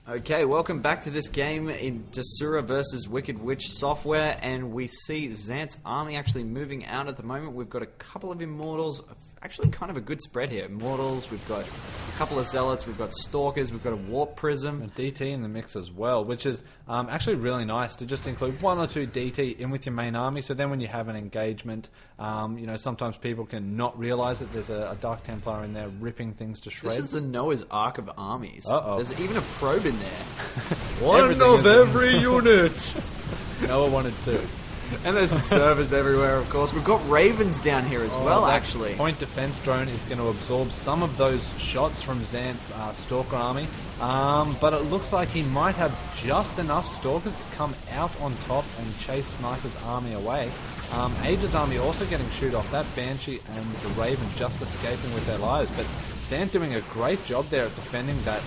Okay, welcome back to this game in Desura versus Wicked Witch Software, and we see Xant's army actually moving out at the moment. We've got a couple of Immortals, actually kind of a good spread here. Immortals, we've got a couple of Zealots, we've got Stalkers, we've got a Warp Prism. A DT in the mix as well, which is actually really nice to just include one or two DT in with your main army, so then when you have an engagement, sometimes people can not realise that there's a Dark Templar in there ripping things to shreds. This is the Noah's Ark of armies. Uh-oh. There's even a probe in there. One of every unit! Noah wanted two. And there's observers everywhere, of course. We've got Ravens down here as well, actually. Point defense drone is going to absorb some of those shots from Xant's Stalker army. But it looks like he might have just enough Stalkers to come out on top and chase Snipher's army away. Age's army also getting shoot off. That Banshee and the Raven just escaping with their lives. But Xant doing a great job there at defending that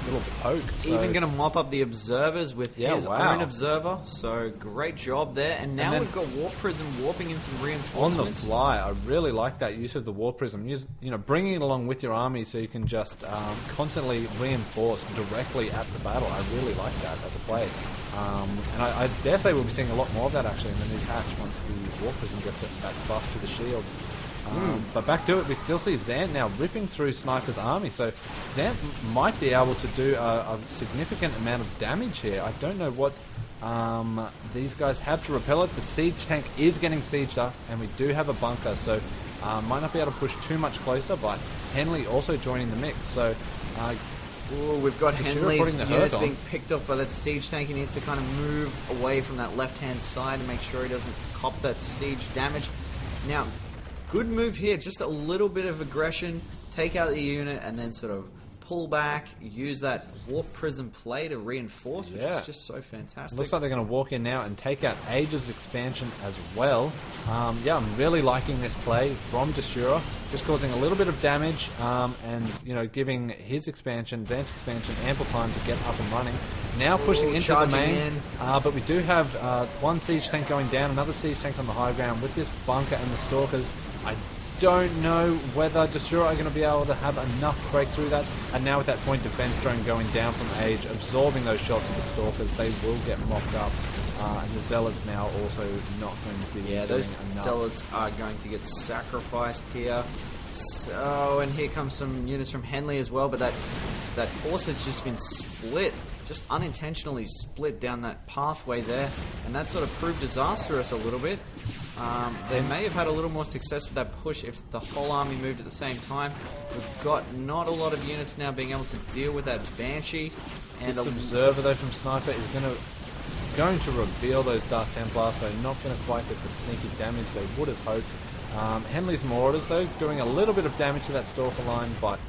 little poke. So Even going to mop up the observers with his own observer. So great job there. And now we've got Warp Prism warping in some reinforcements. On the fly, I really like that use of the Warp Prism. Bringing it along with your army so you can just constantly reinforce directly at the battle. I really like that as a play. And I dare say we'll be seeing a lot more of that actually in the new patch once the Warp Prism gets that buff to the shields. But back to it, we still see Xant now ripping through Sniper's army, so Xant might be able to do a significant amount of damage here. I don't know what these guys have to repel it. The siege tank is getting sieged up, and we do have a bunker, so might not be able to push too much closer, but Henley also joining the mix, so... we've got Henley's units being picked off by that siege tank. He needs to kind of move away from that left-hand side and make sure he doesn't cop that siege damage. Now... good move here, just a little bit of aggression, take out the unit, and then sort of pull back, use that Warp Prism play to reinforce, which is just so fantastic. Looks like they're going to walk in now and take out Age's expansion as well. I'm really liking this play from Desura, just causing a little bit of damage, and giving his expansion, Xant's expansion, ample time to get up and running. Now pushing into the main, but we do have one siege tank going down, another siege tank on the high ground with this bunker and the Stalkers. I don't know whether Desura are going to be able to have enough break through that. And now with that point defense drone going down from Age, absorbing those shots of the Stalkers, they will get mopped up. And the Zealots now also not going to be doing those enough. Zealots are going to get sacrificed here. So, and here comes some units from Henley as well, but that force has just been split, just unintentionally split down that pathway there, and that sort of proved disastrous a little bit. They may have had a little more success with that push if the whole army moved at the same time. We've got not a lot of units now being able to deal with that Banshee. And this observer though from Snipher is going to reveal those Dark Templars, so not going to quite get the sneaky damage they would have hoped. Henley's Marauders though doing a little bit of damage to that Stalker line, but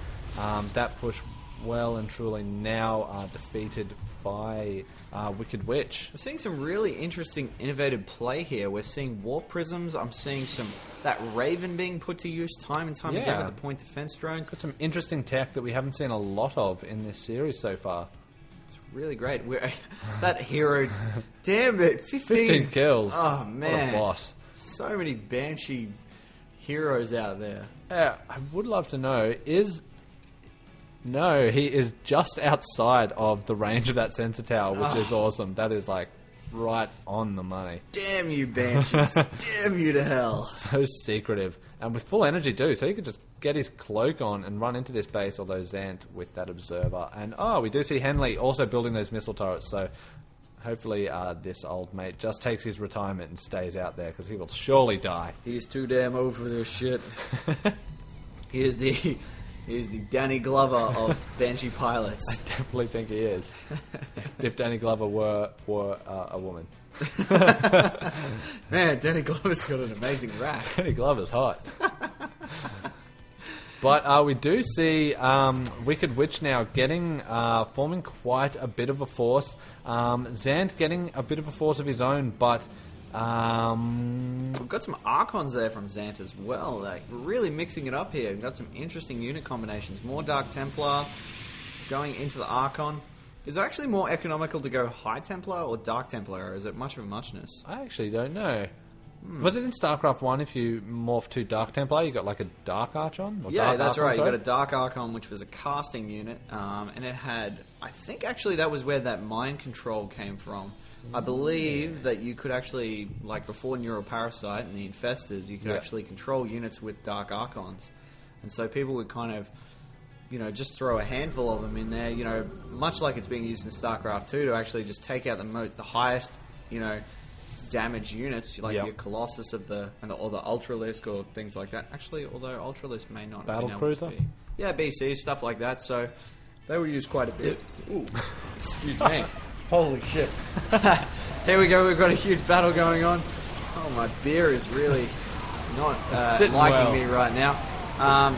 that push well and truly now defeated by Wicked Witch. We're seeing some really interesting, innovative play here. We're seeing Warp Prisms. I'm seeing that Raven being put to use time and time again with the point defense drones. Got some interesting tech that we haven't seen a lot of in this series so far. It's really great. That hero, damn it, 15 kills. Oh man, what a boss! So many Banshee heroes out there. I would love to know No, he is just outside of the range of that sensor tower, which is awesome. That is like right on the money. Damn you, Banshees. Damn you to hell. So secretive. And with full energy too, so he could just get his cloak on and run into this base, although Xant with that observer. And we do see Henley also building those missile turrets, so hopefully this old mate just takes his retirement and stays out there, because he will surely die. He's too damn old for this shit. He's the Danny Glover of Banshee pilots. I definitely think he is. if Danny Glover were a woman. Man, Danny Glover's got an amazing rap. Danny Glover's hot. But we do see Wicked Witch now forming quite a bit of a force. Xant getting a bit of a force of his own, but... we've got some Archons there from Xant as well. Like, we're really mixing it up here. We've got some interesting unit combinations. More Dark Templar going into the Archon. Is it actually more economical to go High Templar or Dark Templar, or is it much of a muchness? I actually don't know. Was it in StarCraft 1 if you morph to Dark Templar, you got like a Dark Archon? Or Yeah, Dark that's Archon, right. You sorry? got a Dark Archon, which was a casting unit, and it had... I think actually that was where that mind control came from. I believe that you could actually, like before Neuroparasite and the Infestors, you could actually control units with Dark Archons. And so people would kind of, just throw a handful of them in there, much like it's being used in StarCraft 2 to actually just take out the highest, damage units, like your Colossus or the Ultralisk or things like that. Actually, although Ultralisk may not Battle have been able Cruiser? to be. Yeah, BC, stuff like that. So they were used quite a bit. Ooh, excuse me. Holy shit. Here we go, we've got a huge battle going on. Oh, my beer is really not sitting liking well. me right now. In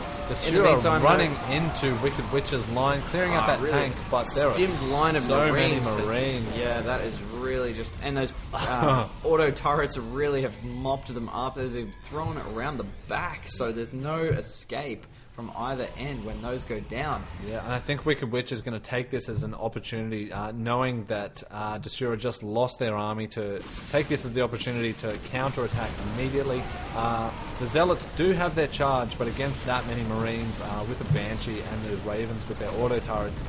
the Desura meantime, running into Wicked Witch's line, clearing out that really tank, but there are stimmed line of so many Marines. Marines. Yeah, that is really just... And those auto turrets really have mopped them up. They've thrown it around the back, so there's no escape from either end when those go down. Yeah, and I think Wicked Witch is going to take this as an opportunity, knowing that Desura just lost their army, to take this as the opportunity to counter-attack immediately. The Zealots do have their charge, but against that many Marines, with the Banshee and the Ravens with their auto turrets,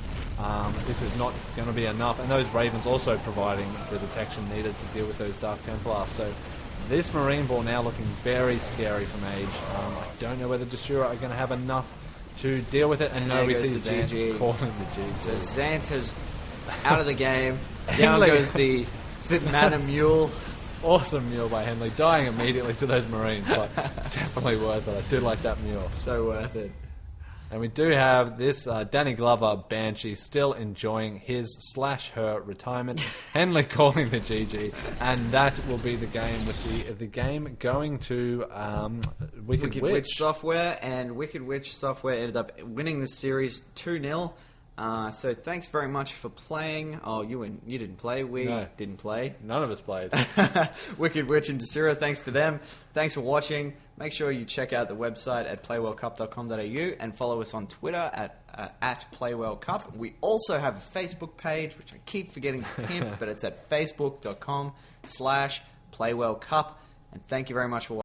this is not going to be enough. And those Ravens also providing the detection needed to deal with those Dark Templars. So this Marine Ball now looking very scary from Age. I don't know whether Desura are going to have enough to deal with it. And no, we see the Xant GG. calling the GG. So Xant is out of the game. Down Henley. goes the Mana Mule. Awesome mule by Henley, dying immediately to those Marines, but definitely worth it. I do like that mule. So worth it. And we do have this Danny Glover Banshee still enjoying his/her retirement. Henley calling the GG, and that will be the game with the game going to Wicked Witch Software, and Wicked Witch Software ended up winning the series 2-0. So thanks very much for playing. Oh, you didn't play. We didn't play. None of us played. Wicked Witch and Desura, thanks to them. Thanks for watching. Make sure you check out the website at playwellcup.com.au and follow us on Twitter at playwellcup. We also have a Facebook page, which I keep forgetting to pimp, but it's at facebook.com/playwellcup. And thank you very much for watching.